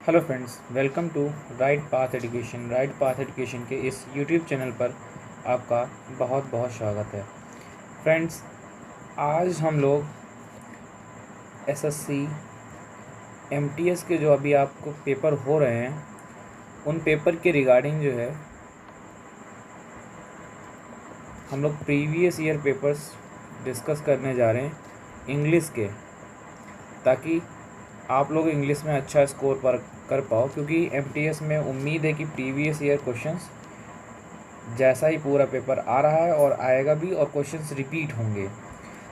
Hello friends, welcome to right path education. Right path education के इस YouTube channel पर आपका बहुत बहुत स्वागत है। फ्रेंड्स, आज हम लोग एसएससी एमटीएस के जो अभी आपको पेपर हो रहे हैं उन पेपर के रिगार्डिंग जो है हम लोग प्रीवियस ईयर पेपर्स डिस्कस करने जा रहे हैं इंग्लिश के, ताकि आप लोग इंग्लिश में अच्छा स्कोर पर कर पाओ, क्योंकि एमटीएस में उम्मीद है कि प्रीवियस ईयर क्वेश्चंस जैसा ही पूरा पेपर आ रहा है और आएगा भी, और क्वेश्चंस रिपीट होंगे।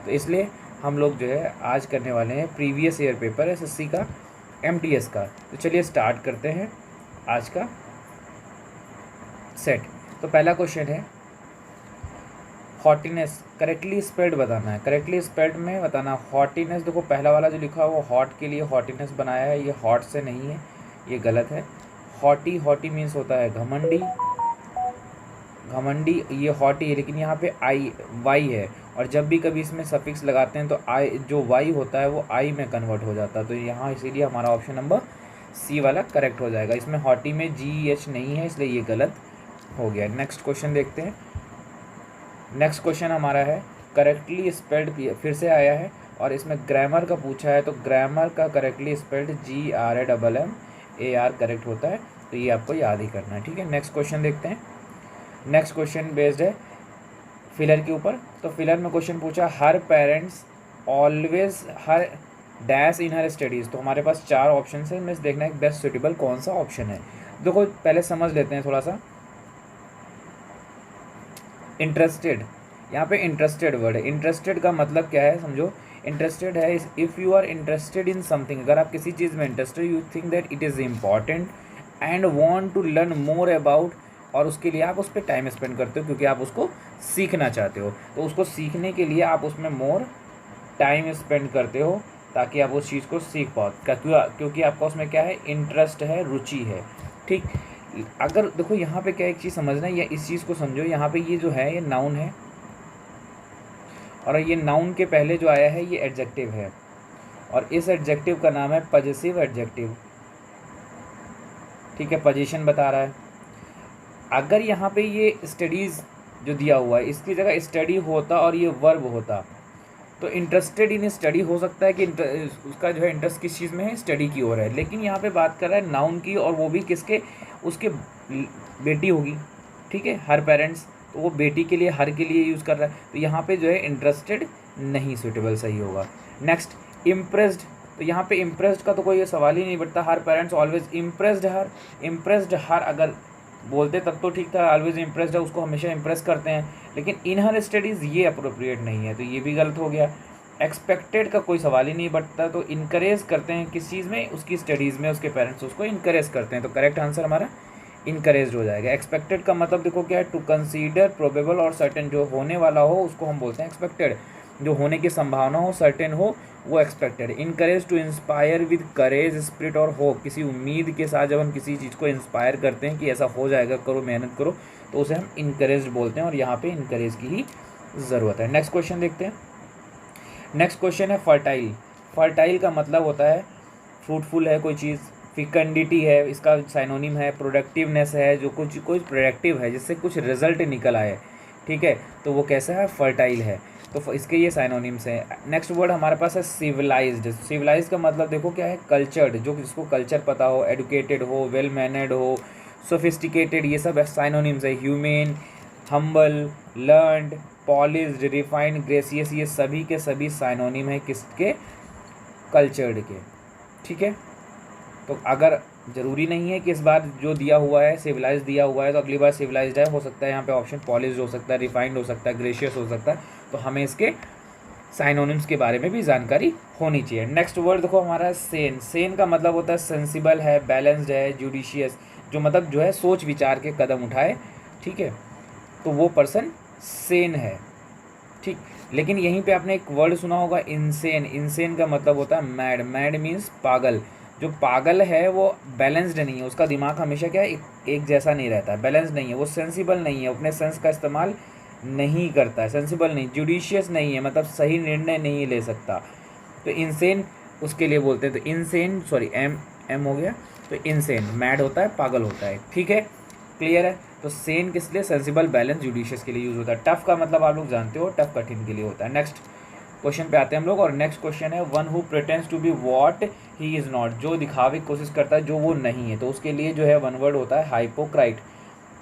तो इसलिए हम लोग जो है आज करने वाले हैं प्रीवियस ईयर पेपर एसएससी का, एमटीएस का। तो चलिए स्टार्ट करते हैं आज का सेट। तो पहला क्वेश्चन है हॉटीनेस करेक्टली स्पेल्ड बताना है। करेक्टली स्पेल्ड में बताना हॉटीनेस। देखो पहला वाला जो लिखा है वो हॉट के लिए हॉटीनेस बनाया है, ये हॉट से नहीं है, ये गलत है। हॉटी, हॉटी मीन्स होता है घमंडी, घमंडी ये हॉटी है, लेकिन यहाँ पे आई वाई है, और जब भी कभी इसमें सफिक्स लगाते हैं तो आई जो वाई होता है वो आई में कन्वर्ट हो जाता है। तो यहाँ इसीलिए हमारा ऑप्शन नंबर सी वाला करेक्ट हो जाएगा। इसमें हॉटी में जी एच नहीं है, इसलिए ये गलत हो गया। नेक्स्ट क्वेश्चन देखते हैं। नेक्स्ट क्वेश्चन हमारा है करेक्टली स्पेल्ड, फिर से आया है और इसमें ग्रामर का पूछा है। तो ग्रामर का करेक्टली स्पेल्ड GRAMMAR करेक्ट होता है, तो ये आपको याद ही करना है, ठीक है। नेक्स्ट क्वेश्चन देखते हैं। नेक्स्ट क्वेश्चन बेस्ड है फिलर के ऊपर। तो फिलर में क्वेश्चन पूछा her parents always her dash in her studies. तो हमारे पास 4 ऑप्शन है, इनमें से देखना है बेस्ट सुटेबल कौन सा ऑप्शन है। देखो पहले समझ लेते हैं थोड़ा सा। इंटरेस्टेड, यहाँ पे इंटरेस्टेड वर्ड है। इंटरेस्टेड का मतलब क्या है समझो। इंटरेस्टेड है if you are interested in something, अगर आप किसी चीज़ में interested, you think that it is important and want to learn more about, और उसके लिए आप उस पर टाइम स्पेंड करते हो क्योंकि आप उसको सीखना चाहते हो। तो उसको सीखने के लिए आप उसमें मोर टाइम स्पेंड करते हो ताकि आप उस चीज़ को सीख पाओ, क्योंकि आपका उसमें क्या है, इंटरेस्ट है, रुचि है, ठीक। अगर देखो यहाँ पे क्या एक चीज़ समझना है, या इस चीज़ को समझो। यहाँ पे ये जो है ये नाउन है, और ये नाउन के पहले जो आया है ये एडजेक्टिव है, और इस एडजेक्टिव का नाम है पजेसिव एडजेक्टिव, ठीक है। पोजीशन बता रहा है। अगर यहाँ पे ये स्टडीज़ जो दिया हुआ है इसकी जगह स्टडी होता और ये वर्ब होता, तो इंटरेस्टेड इन स्टडी हो सकता है कि उसका जो है इंटरेस्ट किस चीज़ में है, स्टडी की ओर है। लेकिन यहाँ पे बात कर रहा है नाउन की, और वो भी किसके, उसके बेटी होगी, ठीक है। हर पेरेंट्स, तो वो बेटी के लिए, हर के लिए यूज़ कर रहा है, तो यहाँ पे जो है इंटरेस्टेड नहीं सूटेबल सही होगा। Next impressed. तो यहाँ पे इम्प्रेस्ड का तो कोई सवाल ही नहीं बढ़ता। हर पेरेंट्स ऑलवेज इम्प्रेस्ड हर, इम्प्रेस्ड हर अगर बोलते तब तो ठीक था, ऑलवेज इम्प्रेस्ड है, उसको हमेशा इम्प्रेस करते हैं, लेकिन इन हर स्टडीज़ ये अप्रोप्रिएट नहीं है, तो ये भी गलत हो गया। एक्सपेक्टेड का कोई सवाल ही नहीं बढ़ता, तो इनकरेज करते हैं किस चीज़ में, उसकी स्टडीज़ में उसके पेरेंट्स उसको इनकरेज करते हैं, तो करेक्ट आंसर हमारा इनकरेज हो जाएगा। एक्सपेक्टेड का मतलब देखो क्या है, टू कंसीडर प्रोबेबल और सर्टेन, जो होने वाला हो उसको हम बोलते हैं एक्सपेक्टेड, जो होने की संभावना हो, सर्टेन हो, वो expected. Encourage to inspire with courage spirit और होप, किसी उम्मीद के साथ जब हम किसी चीज़ को इंस्पायर करते हैं कि ऐसा हो जाएगा, करो मेहनत करो, तो उसे हम इनकरेज बोलते हैं, और यहाँ पे इनकरेज की ही ज़रूरत है। नेक्स्ट क्वेश्चन देखते हैं। नेक्स्ट क्वेश्चन है फर्टाइल। फर्टाइल का मतलब होता है फ्रूटफुल है कोई चीज़, फिकंडिटी है इसका साइनोनिम है, प्रोडक्टिवनेस है, जो कुछ कोई प्रोडक्टिव है जिससे कुछ रिजल्ट निकल आए, ठीक है, तो वो कैसा है, फर्टाइल है। तो इसके ये साइनोनिम्स हैं। नेक्स्ट वर्ड हमारे पास है सिविलाइज्ड। सिविलाइज्ड का मतलब देखो क्या है, कल्चर्ड, जो जिसको कल्चर पता हो, एडुकेटेड हो, वेल मैनर्ड हो, सोफिस्टिकेटेड, ये सब साइनोनिम्स है। Humane, humble, learned, polished, refined, gracious, ये सभी के सभी साइनोनिम है किसके, कल्चर्ड के, ठीक है। तो अगर ज़रूरी नहीं है कि इस बार जो दिया हुआ है सिविलाइज दिया हुआ है तो अगली बार सिविलाइज्ड है, हो सकता है यहाँ पे ऑप्शन पॉलिश्ड हो सकता है, रिफाइंड हो सकता है, ग्रेशियस हो सकता है, तो हमें इसके साइनोनिम्स के बारे में भी जानकारी होनी चाहिए। नेक्स्ट वर्ड देखो हमारा सेन। सेन का मतलब होता है सेंसिबल है, बैलेंस्ड है, जुडिशियस, जो मतलब जो है सोच विचार के कदम उठाए, ठीक है, तो वो पर्सन सेन है, ठीक। लेकिन यहीं पे आपने एक वर्ड सुना होगा इंसेन। इंसेन का मतलब होता है मैड। मैड मीन्स पागल। जो पागल है वो बैलेंस्ड नहीं है, उसका दिमाग हमेशा क्या है, एक जैसा नहीं रहता है, बैलेंस नहीं है, वो सेंसिबल नहीं है, अपने सेंस का इस्तेमाल नहीं करता है, सेंसिबल नहीं, जुडिशियस नहीं है, मतलब सही निर्णय नहीं ले सकता, तो इंसेन उसके लिए बोलते हैं। तो इंसेन, सॉरी एम हो गया, तो इनसेन मैड होता है, पागल होता है, ठीक है, क्लियर है। तो सेन किस लिए, सेंसिबल, बैलेंस, जुडिशियस के लिए यूज़ होता है। टफ का मतलब आप लोग जानते हो, टफ कठिन के लिए होता है। नेक्स्ट क्वेश्चन पे आते हैं हम लोग, और नेक्स्ट क्वेश्चन है one who pretends to be what he is not, जो दिखावे की कोशिश करता है जो वो नहीं है, तो उसके लिए जो है वन वर्ड होता है हाइपोक्राइट,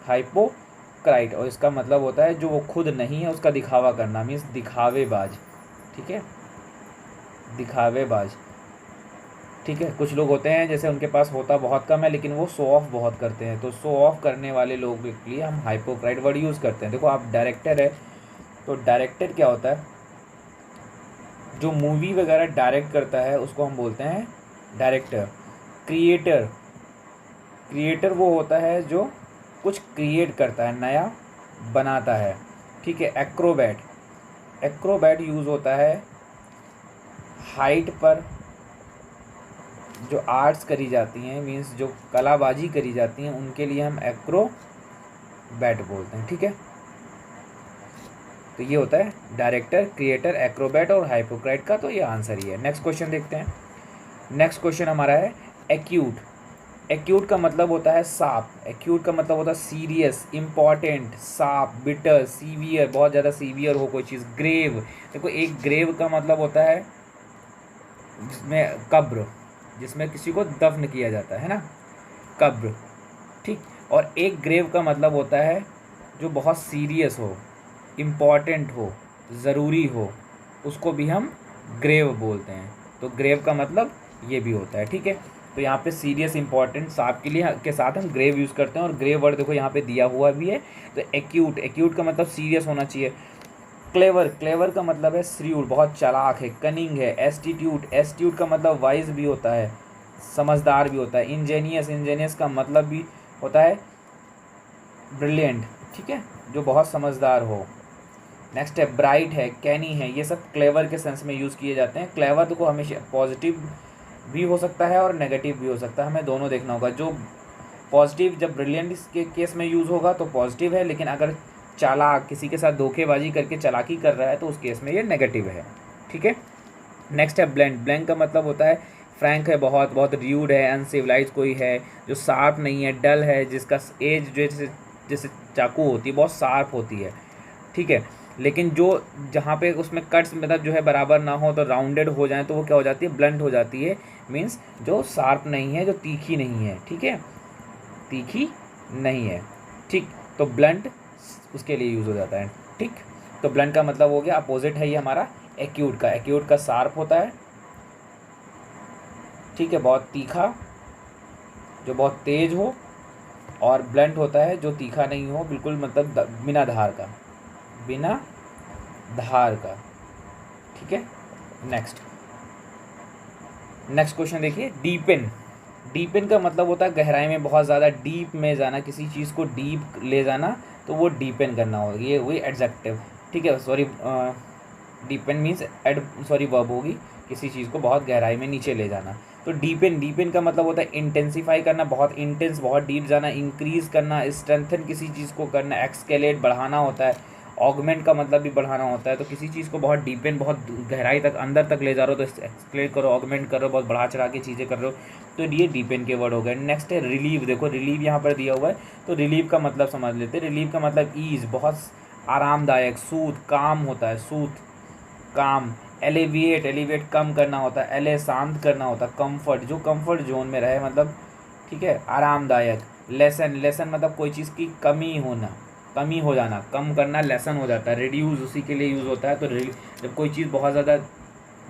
हाइपोक्राइट, और इसका मतलब होता है जो वो खुद नहीं है उसका दिखावा करना, मीन्स दिखावेबाज, ठीक है, दिखावेबाज, ठीक है। कुछ लोग होते हैं जैसे उनके पास होता बहुत कम है लेकिन वो शो ऑफ बहुत करते हैं, तो शो ऑफ करने वाले लोगों के लिए हम हाइपोक्राइट वर्ड यूज़ करते हैं। देखो आप डायरेक्टर है, तो डायरेक्टर क्या होता है, जो मूवी वगैरह डायरेक्ट करता है उसको हम बोलते हैं डायरेक्टर। क्रिएटर, क्रिएटर वो होता है जो कुछ क्रिएट करता है, नया बनाता है, ठीक है। एक्रोबैट, एक्रोबैट यूज़ होता है हाइट पर जो आर्ट्स करी जाती हैं, मीन्स जो कलाबाजी करी जाती हैं उनके लिए हम एक्रोबैट बोलते हैं, ठीक है। तो ये होता है डायरेक्टर, क्रिएटर, एक्रोबैट और हाइपोक्राइट का, तो ये आंसर ही है। नेक्स्ट क्वेश्चन देखते हैं। नेक्स्ट क्वेश्चन हमारा है एक्यूट। एक्यूट का मतलब होता है साफ, एक्यूट का मतलब होता है सीरियस, इम्पॉर्टेंट, साफ, बिटर, सीवियर, बहुत ज़्यादा सीवियर हो कोई चीज़। ग्रेव, देखो एक ग्रेव का मतलब होता है जिसमें कब्र, जिसमें किसी को दफन किया जाता है ना, कब्र, ठीक। और एक ग्रेव का मतलब होता है जो बहुत सीरियस हो, इम्पॉर्टेंट हो, ज़रूरी हो, उसको भी हम ग्रेव बोलते हैं। तो ग्रेव का मतलब ये भी होता है, ठीक है। तो यहाँ पे सीरियस, इंपॉर्टेंट, साफ के लिए के साथ हम ग्रेव यूज़ करते हैं, और ग्रेव वर्ड देखो यहाँ पे दिया हुआ भी है। तो एक्यूट, एक्यूट का मतलब सीरियस होना चाहिए। क्लेवर, क्लेवर का मतलब है श्रीउड, बहुत चालाक है, कनिंग है। एस्टीट्यूट, एस्टीट्यूट का मतलब वाइज भी होता है, समझदार भी होता है। इंजीनियस, इंजीनियस का मतलब भी होता है ब्रिलियंट, ठीक है, जो बहुत समझदार हो। नेक्स्ट है ब्राइट है, कैनी है, ये सब क्लेवर के सेंस में यूज़ किए जाते हैं। क्लेवर तो को हमेशा पॉजिटिव भी हो सकता है और नेगेटिव भी हो सकता है, हमें दोनों देखना होगा। जो पॉजिटिव, जब ब्रिलियंट के केस में यूज़ होगा तो पॉजिटिव है, लेकिन अगर चालाक, किसी के साथ धोखेबाजी करके चालाकी कर रहा है तो उस केस में ये नेगेटिव है, ठीक है। नेक्स्ट है ब्लैंक। ब्लैंक का मतलब होता है फ्रैंक है, बहुत बहुत र्यूड है, अनसिविलाइज कोई है, जो शार्प नहीं है, डल है, जिसका एज जैसे जैसे चाकू होती है बहुत शार्प होती है, ठीक है। लेकिन जो जहाँ पे उसमें कट्स मतलब जो है बराबर ना हो, तो राउंडेड हो जाए तो वो क्या हो जाती है, ब्लंट हो जाती है। मीन्स जो शार्प नहीं है, जो तीखी नहीं है, ठीक है, तीखी नहीं है, ठीक। तो ब्लंट उसके लिए यूज़ हो जाता है, ठीक। तो ब्लंट का मतलब हो गया, अपोजिट है ये हमारा एक्यूट का। एक्यूट का शार्प होता है, ठीक है, बहुत तीखा, जो बहुत तेज हो, और ब्लंट होता है जो तीखा नहीं हो बिल्कुल, मतलब बिना धार का, बिना धार का, ठीक है। नेक्स्ट क्वेश्चन देखिए, डीपन। डीपन का मतलब होता है गहराई में, बहुत ज़्यादा डीप में जाना, किसी चीज़ को डीप ले जाना, तो वो डीपन करना होगा, ये हुई एडजेक्टिव, ठीक है। सॉरी, डीपन मीन्स वर्ब होगी, किसी चीज़ को बहुत गहराई में नीचे ले जाना। तो डीपन, डीपन का मतलब होता है इंटेंसीफाई करना, बहुत इंटेंस, बहुत डीप जाना, इंक्रीज़ करना, स्ट्रेंथन किसी चीज़ को करना, एक्सकेलेट बढ़ाना होता है, ऑगमेंट का मतलब भी बढ़ाना होता है। तो किसी चीज़ को बहुत डीपन, बहुत गहराई तक, अंदर तक ले जा रहे हो तो एक्सकेलेट करो, ऑगमेंट करो, बहुत बढ़ा चढ़ा के चीज़ें कर रहे हो, तो ये डीपन के वर्ड हो गए। नेक्स्ट है रिलीव। देखो रिलीव यहाँ पर दिया हुआ है, तो रिलीव का मतलब समझ लेते हैं। रिलीव का मतलब ईज़, बहुत आरामदायक, सूद, काम होता है, सूद, काम। एलिविएट, एलिविएट कम करना होता है। एले, शांत करना होता है। कंफर्ट, जो कंफर्ट जोन में रहे, मतलब ठीक है, आरामदायक। लेसन, लेसन मतलब कोई चीज़ की कमी होना, कमी हो जाना, कम करना लेसन हो जाता है। रिड्यूस उसी के लिए यूज़ होता है। तो जब कोई चीज़ बहुत ज़्यादा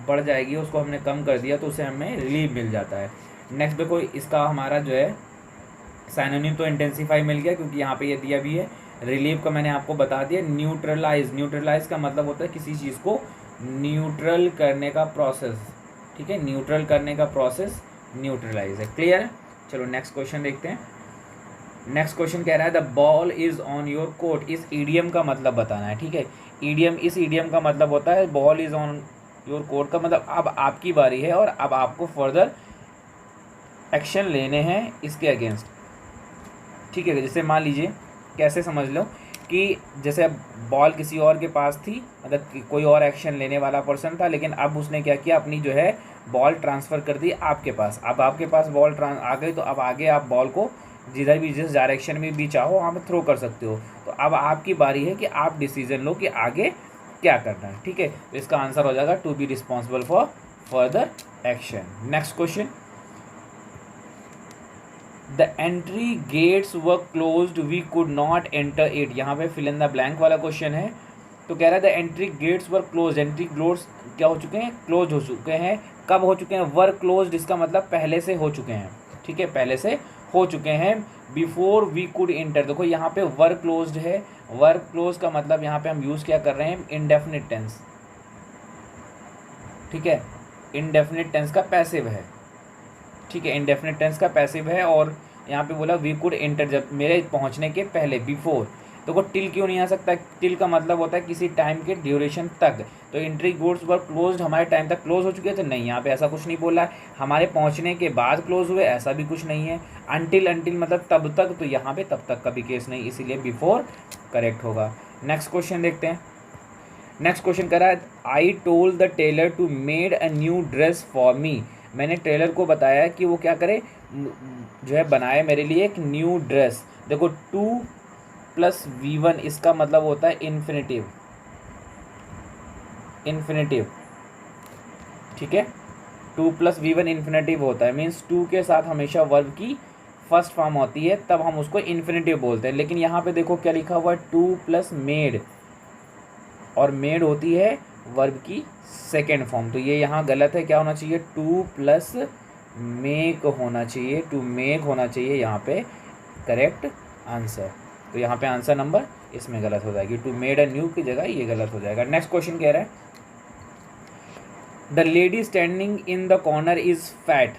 बढ़ जाएगी, उसको हमने कम कर दिया, तो उसे हमें रिलीव मिल जाता है। नेक्स्ट देखो, इसका हमारा जो है साइनोनिम तो इंटेंसीफाई मिल गया, क्योंकि यहाँ पे ये दिया भी है। रिलीव का मैंने आपको बता दिया। न्यूट्रलाइज, न्यूट्रलाइज का मतलब होता है किसी चीज़ को न्यूट्रल करने का प्रोसेस, ठीक है, न्यूट्रल करने का प्रोसेस न्यूट्रलाइज है। क्लियर है? चलो नेक्स्ट क्वेश्चन देखते हैं। नेक्स्ट क्वेश्चन कह रहा है the ball is on your court. इस ईडियम का मतलब बताना है, ठीक है। ईडियम, इस ईडियम का मतलब होता है ball is on your court का मतलब अब आपकी बारी है और अब आपको फर्दर एक्शन लेने हैं इसके अगेंस्ट, ठीक है। जैसे मान लीजिए, कैसे समझ लो कि जैसे अब बॉल किसी और के पास थी, मतलब कोई और एक्शन लेने वाला पर्सन था, लेकिन अब उसने क्या किया, अपनी जो है बॉल ट्रांसफ़र कर दी आपके पास। अब आपके पास बॉल आ गई, तो अब आगे आप बॉल को जिधर भी, जिस डायरेक्शन में भी चाहो वहाँ पे थ्रो कर सकते हो। तो अब आपकी बारी है कि आप डिसीजन लो कि आगे क्या करना है, ठीक है। तो इसका आंसर हो जाएगा to be responsible for further action. Next question, the entry gates were closed we could not enter it. यहाँ पे फिल इन द ब्लैंक वाला क्वेश्चन है। तो कह रहा है the entry gates were close, entry gates क्या हो चुके हैं, क्लोज हो चुके हैं। कब हो चुके हैं, वर क्लोज्ड, इसका मतलब पहले से हो चुके हैं, ठीक है, पहले से हो चुके हैं। बिफोर वी कुड एंटर, देखो यहाँ पे वर क्लोज्ड है। वर क्लोज का मतलब यहाँ पे हम यूज़ क्या कर रहे हैं, इंडेफिनिट टेंस, ठीक है, इंडेफिनिट टेंस का पैसिव है, ठीक है, इंडेफिनिट टेंस का पैसिव है। और यहाँ पे बोला वी कुड एंटर, जब मेरे पहुँचने के पहले, बिफोर। देखो टिल क्यों नहीं आ सकता, टिल का मतलब होता है किसी टाइम के ड्यूरेशन तक। तो एंट्री गेट्स वर क्लोज्ड, हमारे टाइम तक क्लोज हो चुके थे, नहीं, यहाँ पे ऐसा कुछ नहीं बोला है। हमारे पहुँचने के बाद क्लोज हुए, ऐसा भी कुछ नहीं है। अनटिल, अनटिल मतलब तब तक, तो यहाँ पे तब तक का भी केस नहीं, इसीलिए बिफोर करेक्ट होगा। नेक्स्ट क्वेश्चन देखते हैं। नेक्स्ट क्वेश्चन कह रहा है I told the tailor to made a new dress for me. मैंने टेलर को बताया कि वो क्या करे, जो है बनाए मेरे लिए एक न्यू ड्रेस। देखो 2+V1 इसका मतलब होता है इन्फिनेटिव, इन्फिनेटिव, ठीक है। 2+V1 इन्फिनेटिव होता है, मीन्स 2 के साथ हमेशा वर्ब की फर्स्ट फॉर्म होती है, तब हम उसको इन्फिनेटिव बोलते हैं। लेकिन यहाँ पे देखो क्या लिखा हुआ है, 2+मेड, और मेड होती है वर्ब की सेकेंड फॉर्म। तो ये यहाँ गलत है, क्या होना चाहिए, 2+मेक होना चाहिए, टू मेक होना चाहिए यहाँ पे करेक्ट आंसर। तो यहाँ पे आंसर नंबर इसमें गलत हो जाएगी, टू मेड अ न्यू की जगह ये गलत हो जाएगा। नेक्स्ट क्वेश्चन कह रहा है the lady standing in the corner is fat,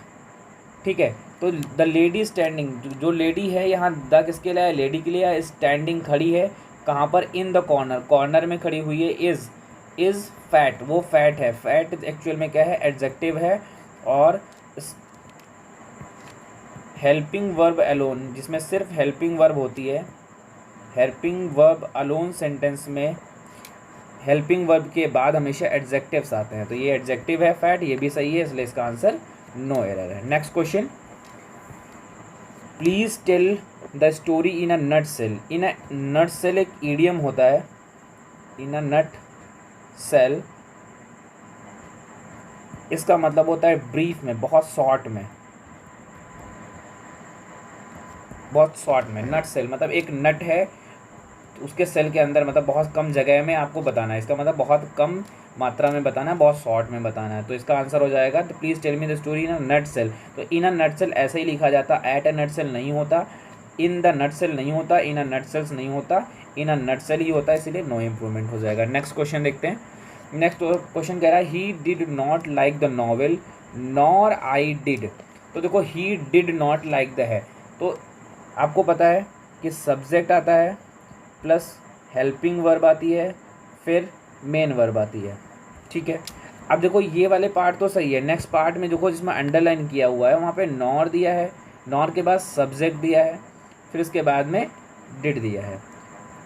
ठीक है। तो द लेडी स्टैंडिंग, जो लेडी है यहाँ द किसके लिए है, लेडी के लिए। स्टैंडिंग खड़ी है कहाँ पर, इन द कॉर्नर, कॉर्नर में खड़ी हुई है। इज़ फैट, वो फैट है। फैट एक्चुअल में क्या है, एडजेक्टिव है। और हेल्पिंग वर्ब अलोन, जिसमें सिर्फ हेल्पिंग वर्ब होती है, हेल्पिंग वर्ब अलोन सेंटेंस में हेल्पिंग वर्ब के बाद हमेशा एडजेक्टिव्स आते हैं। तो ये एडजेक्टिव है फैट, ये भी सही है, इसलिए इसका आंसर नो एरर है। Next question, please tell the story in a nut shell. In a nut shell एक ईडियम होता है, इन अ नट सेल, इसका मतलब होता है ब्रीफ में, बहुत शॉर्ट में, बहुत शॉर्ट में। नट सेल मतलब एक नट है, उसके सेल के अंदर, मतलब बहुत कम जगह में आपको बताना है, इसका मतलब बहुत कम मात्रा में बताना है, बहुत शॉर्ट में बताना है। तो इसका आंसर हो जाएगा तो please tell me the story in a nut shell. तो इन अ नट सेल ऐसे ही लिखा जाता, एट अ नट सेल नहीं होता, इन द नट सेल नहीं होता, इन अ नट सेल्स नहीं होता, इन अ नट सेल ही होता है, इसीलिए नो इम्प्रूवमेंट हो जाएगा। नेक्स्ट क्वेश्चन देखते हैं। नेक्स्ट क्वेश्चन कह रहा है he did not like the novel nor I did. तो देखो he did not like the है, तो आपको पता है कि सब्जेक्ट आता है प्लस हेल्पिंग वर्ब आती है, फिर मेन वर्ब आती है, ठीक है। अब देखो ये वाले पार्ट तो सही है। नेक्स्ट पार्ट में देखो जिसमें अंडरलाइन किया हुआ है, वहाँ पे नॉर दिया है, नॉर के बाद सब्जेक्ट दिया है, फिर उसके बाद में डिड दिया है।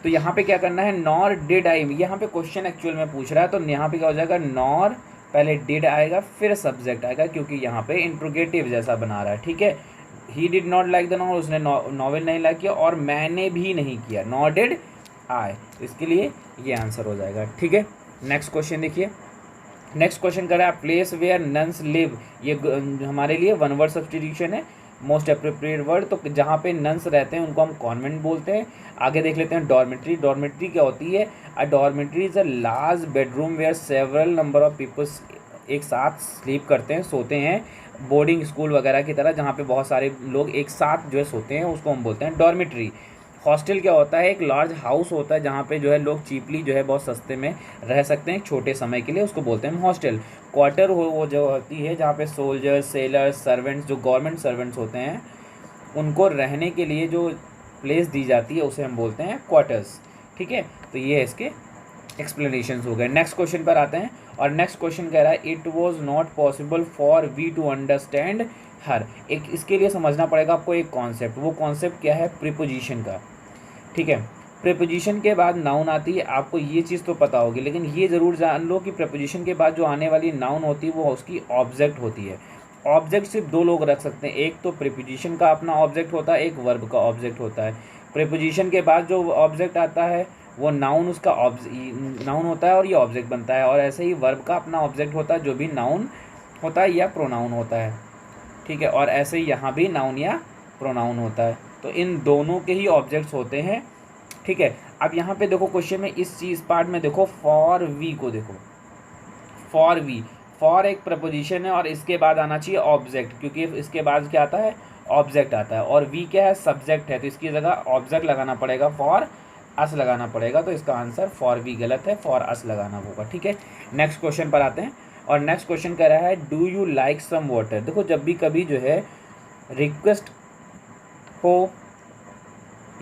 तो यहाँ पे क्या करना है, नॉर डिड आई, यहाँ पे क्वेश्चन एक्चुअल में पूछ रहा है, तो यहाँ पे क्या हो जाएगा, नॉर पहले डिड आएगा फिर सब्जेक्ट आएगा, क्योंकि यहाँ पे इंट्रोगेटिव जैसा बना रहा है, ठीक है। He did not like the novel, उसने नॉवल नहीं लाइक किया, और मैंने भी नहीं किया, नॉर डिड आई, इसके लिए ये आंसर हो जाएगा, ठीक है। नेक्स्ट क्वेश्चन देखिए। नेक्स्ट क्वेश्चन कर रहा है प्लेस वेयर नन्स लिव, ये हमारे लिए वन वर्ड सब्स्टिट्यूशन है, मोस्ट अप्रोप्रिएट वर्ड। तो जहाँ पे नन्स रहते हैं उनको हम कॉन्वेंट बोलते हैं। आगे देख लेते हैं डॉर्मेट्री। डॉर्मेट्री क्या होती है, a dormitory is a large bedroom where several number of peoples एक साथ स्लीप करते हैं, सोते हैं, बोर्डिंग स्कूल वगैरह की तरह, जहाँ पे बहुत सारे लोग एक साथ जो है सोते हैं, उसको हम बोलते हैं डॉर्मेट्री। हॉस्टल क्या होता है, एक लार्ज हाउस होता है जहाँ पे जो है लोग चीपली जो है बहुत सस्ते में रह सकते हैं छोटे समय के लिए, उसको बोलते हैं हॉस्टल। क्वार्टर वो जो होती है जहाँ पे सोल्जर्स, सेलर्स, सर्वेंट्स, जो गवर्नमेंट सर्वेंट्स होते हैं, उनको रहने के लिए जो प्लेस दी जाती है उसे हम बोलते हैं क्वार्टर्स, ठीक है। तो ये इसके एक्सप्लेनेशंस हो गए। नेक्स्ट क्वेश्चन पर आते हैं, और नेक्स्ट क्वेश्चन कह रहा है it was not possible for we to understand her. एक इसके लिए समझना पड़ेगा आपको एक कॉन्सेप्ट, वो कॉन्सेप्ट क्या है, प्रीपोजिशन का, ठीक है। प्रीपोजिशन के बाद नाउन आती है, आपको ये चीज़ तो पता होगी, लेकिन ये ज़रूर जान लो कि प्रीपोजिशन के बाद जो आने वाली नाउन होती है वो उसकी ऑब्जेक्ट होती है। ऑब्जेक्ट सिर्फ दो लोग रख सकते हैं, एक तो प्रीपोजिशन का अपना ऑब्जेक्ट होता है, एक वर्ब का ऑब्जेक्ट होता है। प्रीपोजिशन के बाद जो ऑब्जेक्ट आता है वो नाउन उसका नाउन होता है और ये ऑब्जेक्ट बनता है, और ऐसे ही वर्ब का अपना ऑब्जेक्ट होता है जो भी नाउन होता है या प्रोनाउन होता है। ठीक है, और ऐसे ही यहाँ भी नाउन या प्रोनाउन होता है, तो इन दोनों के ही ऑब्जेक्ट्स होते हैं। ठीक है, अब यहाँ पे देखो क्वेश्चन में इस चीज़ पार्ट में देखो, फॉर वी को देखो, फॉर वी, फॉर एक प्रपोजिशन है और इसके बाद आना चाहिए ऑब्जेक्ट, क्योंकि इसके बाद क्या आता है, ऑब्जेक्ट आता है, और वी क्या है, सब्जेक्ट है, तो इसकी जगह ऑब्जेक्ट लगाना पड़ेगा, फॉर अस लगाना पड़ेगा, तो इसका आंसर फॉर वी गलत है, फॉर अस लगाना होगा। ठीक है, नेक्स्ट क्वेश्चन पर आते हैं, और नेक्स्ट क्वेश्चन कह रहा है do you like some water. देखो जब भी कभी जो है रिक्वेस्ट हो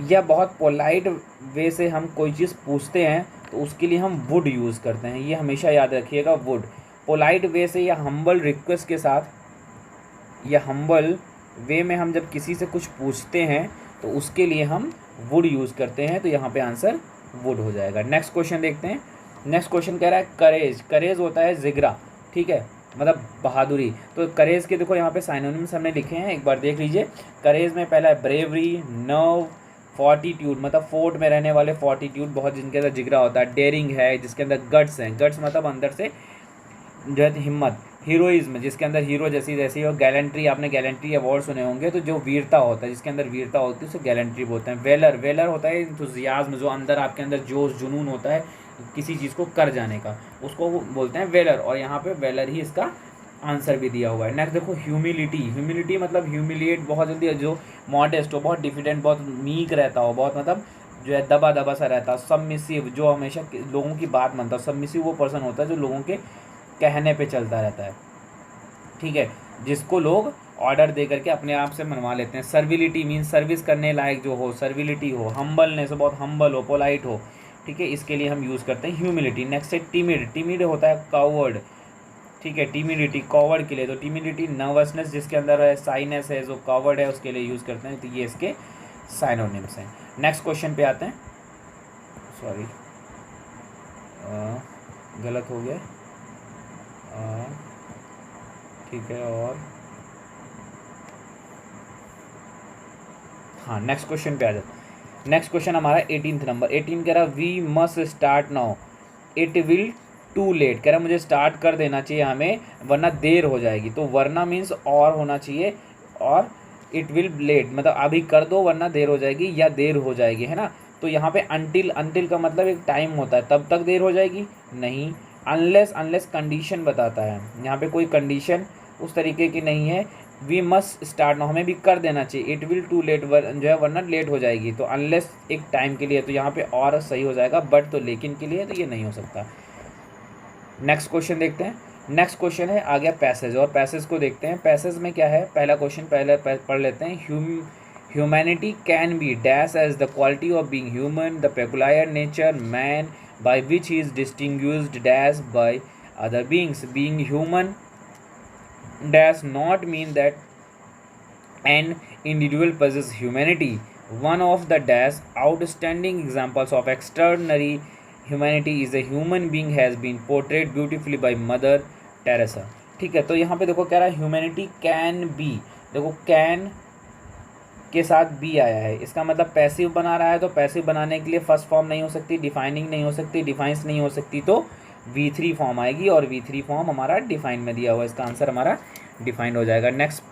या बहुत पोलाइट वे से हम कोई चीज़ पूछते हैं तो उसके लिए हम वुड यूज़ करते हैं, ये हमेशा याद रखिएगा, वुड। पोलाइट वे से या हम्बल रिक्वेस्ट के साथ या हम्बल वे में हम जब किसी से कुछ पूछते हैं तो उसके लिए हम वुड यूज़ करते हैं, तो यहाँ पे आंसर वुड हो जाएगा। नेक्स्ट क्वेश्चन देखते हैं। नेक्स्ट क्वेश्चन कह रहा है करेज। करेज होता है जिगरा, ठीक है, मतलब बहादुरी। तो करेज के देखो यहाँ पे साइनोनिम्स हमने लिखे हैं, एक बार देख लीजिए। करेज में पहला है ब्रेवरी, नर्व, फोर्टिट्यूड मतलब फोर्ट में रहने वाले, फोर्टिट्यूड बहुत जिनके अंदर जिगरा होता है, डेयरिंग है जिसके अंदर गट्स हैं, गट्स मतलब अंदर से जो है हिम्मत, हीरोइज्म जिसके अंदर हीरो जैसी हो, गैलेंट्री, आपने गैलेंट्री अवार्ड सुने होंगे, तो जो वीरता होता है जिसके अंदर वीरता होती है उसे गैलेंट्री बोलते हैं। वेलर, वेलर होता है इंथुजियाज्म, जो अंदर आपके अंदर जोश जुनून होता है किसी चीज़ को कर जाने का, उसको बोलते हैं वेलर, और यहाँ पे वेलर ही इसका आंसर भी दिया हुआ है। नेक्स्ट देखो ह्यूमिलिटी। ह्यूमिलिटी मतलब ह्यूमिलिएट, बहुत जल्दी, जो मॉडेस्ट हो, बहुत डिफिडेंट, बहुत मीक रहता हो, बहुत मतलब जो है दबा दबा सा रहता है। सबमिसिव, जो हमेशा लोगों की बात मानता है। सबमिसिव वो पर्सन होता है जो लोगों के कहने पे चलता रहता है, ठीक है, जिसको लोग ऑर्डर दे करके अपने आप से मनवा लेते हैं। सर्विलिटी मीन सर्विस करने लायक जो हो, सर्विलिटी हो। हम्बलनेस, बहुत हम्बल हो, पोलाइट हो, ठीक है, इसके लिए हम यूज़ करते हैं ह्यूमिलिटी। नेक्स्ट है टिमिड। टिमिड होता है कावर्ड, ठीक है, टिमिडिटी कॉवर्ड के लिए। तो टिमिडिटी नर्वसनेस जिसके अंदर है, साइनेस है, जो कॉवर्ड है उसके लिए यूज़ करते हैं, तो ये इसके साइनोनिम्स हैं। नेक्स्ट क्वेश्चन पे आते हैं, सॉरी गलत हो गया, ठीक है, और हाँ नेक्स्ट क्वेश्चन पे आ जाते हैं। नेक्स्ट क्वेश्चन हमारा 18 नंबर। 18 कह रहा we must start now, it will too late. कह रहा मुझे स्टार्ट कर देना चाहिए हमें, वरना देर हो जाएगी। तो वरना मीन्स और होना चाहिए, और इट विल लेट मतलब अभी कर दो वरना देर हो जाएगी, या देर हो जाएगी, है ना। तो यहाँ पे अनटिल, अनटिल का मतलब एक टाइम होता है, तब तक देर हो जाएगी नहीं। अनलेस, अनलेस कंडीशन बताता है, यहाँ पे कोई कंडीशन उस तरीके की नहीं है। वी मस्ट स्टार्ट नाउ, हमें भी कर देना चाहिए। इट विल टू लेट, जो है वरना लेट हो जाएगी। तो अनलेस एक टाइम के लिए, तो यहाँ पे और सही हो जाएगा, बट तो लेकिन के लिए, तो ये नहीं हो सकता। नेक्स्ट क्वेश्चन देखते हैं। नेक्स्ट क्वेश्चन है आ गया पैसेज, और पैसेज को देखते हैं। पैसेज में क्या है, पहला क्वेश्चन पहले पढ़ लेते हैं। Humanity can be dash as the quality of being human, the peculiar nature man by which he is distinguished dash by other beings. Being human does not mean that an individual possesses humanity. One of the dash outstanding examples of extraordinary humanity is a human being has been portrayed beautifully by Mother Teresa। ठीक है, तो यहाँ पे देखो कह रहा है humanity can B, देखो कैन के साथ बी आया है, इसका मतलब पैसिव बना रहा है। तो पैसिव बनाने के लिए फर्स्ट फॉर्म नहीं हो सकती, डिफाइनिंग नहीं हो सकती, डिफाइंस नहीं हो सकती, तो V3 फॉर्म आएगी, और V3 फॉर्म हमारा डिफाइन में दिया हुआ है, इसका आंसर हमारा डिफाइंड हो जाएगा। नेक्स्ट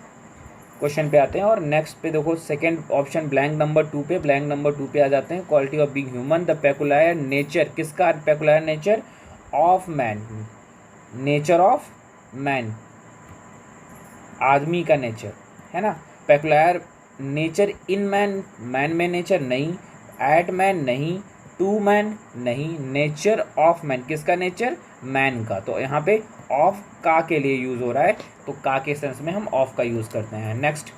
क्वेश्चन पे आते हैं, और नेक्स्ट पे देखो सेकंड ऑप्शन ब्लैंक नंबर 2 पे, ब्लैंक नंबर 2 पे आ जाते हैं। Quality of being human, the peculiar nature, किसका peculiar nature, of man, nature of man, आदमी का नेचर, है ना। Peculiar nature in man, man में नेचर नहीं, एट मैन नहीं, टू मैन नहीं, नेचर ऑफ मैन, किसका नेचर, मैन का। तो यहाँ पे ऑफ का के लिए यूज हो रहा है, तो का के सेंस में हम ऑफ का यूज करते हैं। नेक्स्ट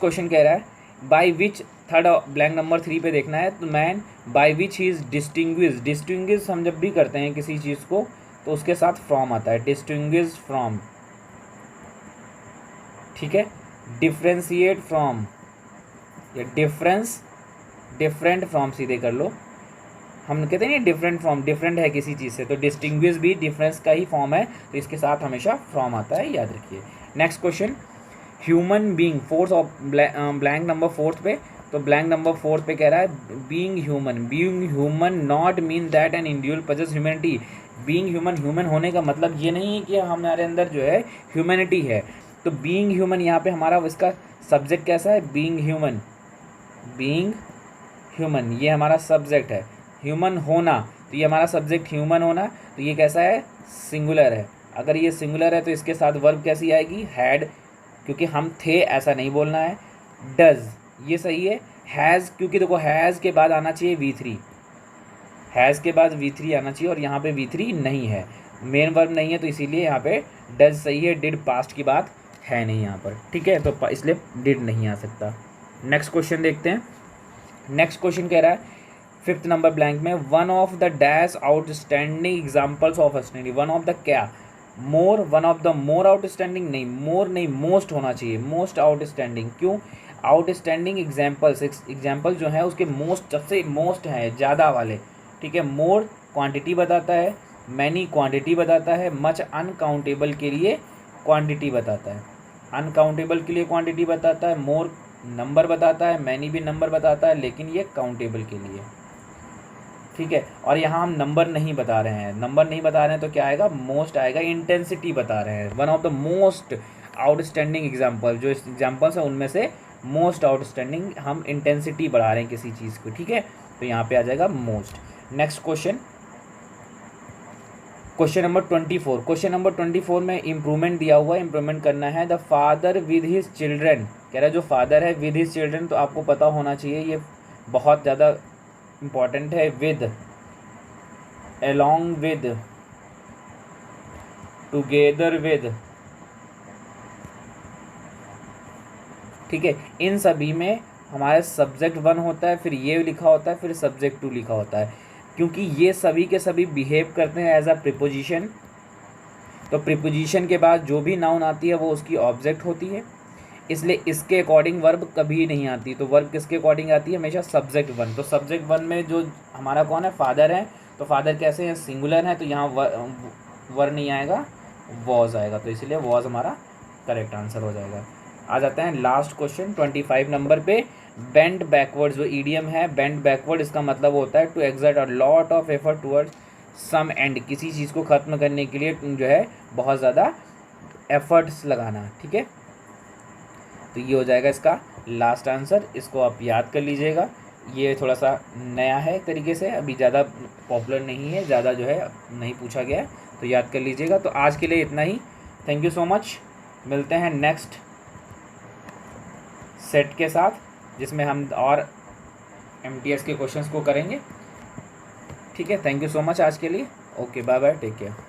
क्वेश्चन कह रहा है by which, third blank number 3 पे देखना है। तो man by which he is distinguish. Distinguish हम जब भी करते हैं किसी चीज़ को तो उसके साथ फ्रॉम आता है, डिस्टिंग्विश फ्रॉम, ठीक है, डिफ्रेंशिएट फ्रॉम, या डिफरेंस डिफरेंट फ्रॉम सीधे कर लो, हम कहते हैं डिफरेंट फ्रॉम, डिफरेंट है किसी चीज़ से, तो डिस्टिंग्विश भी डिफरेंस का ही फॉर्म है, तो इसके साथ हमेशा फ्रॉम आता है, याद रखिए। Next question, human being, fourth of blank number fourth पे, तो ब्लैंक नंबर फोर्थ पे कह रहा है being human not mean that an individual possess humanity. Being human होने का मतलब ये नहीं है कि हमारे अंदर जो है ह्यूमैनिटी है। तो बीइंग ह्यूमन यहाँ पे हमारा इसका सब्जेक्ट कैसा है, बीइंग ह्यूमन ये हमारा सब्जेक्ट है। ह्यूमन होना, तो ये हमारा सब्जेक्ट ह्यूमन होना, तो ये कैसा है, सिंगुलर है। अगर ये सिंगुलर है तो इसके साथ वर्ब कैसी आएगी, हैड, क्योंकि हम थे ऐसा नहीं बोलना है। डज, ये सही है। हैज़, क्योंकि देखो हैज़ के बाद आना चाहिए V3, हैज़ के बाद V3 आना चाहिए, और यहाँ पे V3 नहीं है, मेन वर्ब नहीं है, तो इसीलिए यहाँ पे डज सही है। डिड पास्ट की बात है नहीं यहाँ पर, ठीक है, तो इसलिए डिड नहीं आ सकता। नेक्स्ट क्वेश्चन देखते हैं। नेक्स्ट क्वेश्चन कह रहा है फिफ्थ नंबर ब्लैंक में, one of the dash outstanding examples of outstanding, one of the क्या, more, one of the more outstanding, नहीं मोर नहीं, मोस्ट होना चाहिए, मोस्ट आउटस्टैंडिंग। क्यों, आउटस्टैंडिंग एग्जाम्पल्स, एग्जाम्पल जो है उसके मोस्ट, सबसे मोस्ट हैं, ज़्यादा वाले, ठीक है। मोर क्वांटिटी बताता है, मैनी क्वांटिटी बताता है, मच अनकाउंटेबल के लिए क्वांटिटी बताता है, अनकाउंटेबल के लिए क्वांटिटी बताता है, मोर नंबर बताता है, मैनी भी नंबर बताता है, लेकिन ये काउंटेबल के लिए, ठीक है। और यहाँ हम नंबर नहीं बता रहे हैं, नंबर नहीं बता रहे हैं तो क्या आएगा, मोस्ट आएगा, इंटेंसिटी बता रहे हैं। One of the most outstanding example, जो एग्जाम्पल्स हैं उनमें से मोस्ट आउटस्टैंडिंग, हम इंटेंसिटी बढ़ा रहे हैं किसी चीज़ को, ठीक है, तो यहाँ पे आ जाएगा most. Next question, question number 24। Question number 24 में इंप्रूवमेंट दिया हुआ है, इंप्रूवमेंट करना है। The father with his children, कह रहा है जो फादर है विद हिज चिल्ड्रन, तो आपको पता होना चाहिए, ये बहुत ज़्यादा इम्पॉर्टेंट है। With, along with, together with, ठीक है, इन सभी में हमारा सब्जेक्ट 1 होता है, फिर ये लिखा होता है, फिर सब्जेक्ट 2 लिखा होता है, क्योंकि ये सभी के सभी बिहेव करते हैं एज अ प्रीपोजिशन। तो प्रीपोजिशन के बाद जो भी नाउन आती है वो उसकी ऑब्जेक्ट होती है, इसलिए इसके अकॉर्डिंग वर्ब कभी नहीं आती। तो वर्ब किसके अकॉर्डिंग आती है, हमेशा सब्जेक्ट 1। तो सब्जेक्ट 1 में जो हमारा कौन है, फादर है, तो फादर कैसे हैं, सिंगुलर है, तो यहाँ वर नहीं आएगा, वॉज आएगा, तो इसलिए वॉज हमारा करेक्ट आंसर हो जाएगा। आ जाते हैं लास्ट क्वेश्चन 25 नंबर पे। बेंड बैकवर्ड, जो ईडियम है बेंड बैकवर्ड, इसका मतलब होता है to exert a lot of effort towards some end, किसी चीज़ को ख़त्म करने के लिए जो है बहुत ज़्यादा एफर्ट्स लगाना, ठीक है। तो ये हो जाएगा इसका लास्ट आंसर, इसको आप याद कर लीजिएगा। ये थोड़ा सा नया है एक तरीके से, अभी ज़्यादा पॉपुलर नहीं है, ज़्यादा जो है नहीं पूछा गया है, तो याद कर लीजिएगा। तो आज के लिए इतना ही, थैंक यू सो मच। मिलते हैं नेक्स्ट सेट के साथ, जिसमें हम और MTS के क्वेश्चंस को करेंगे, ठीक है। थैंक यू सो मच आज के लिए, okay bye bye, take care.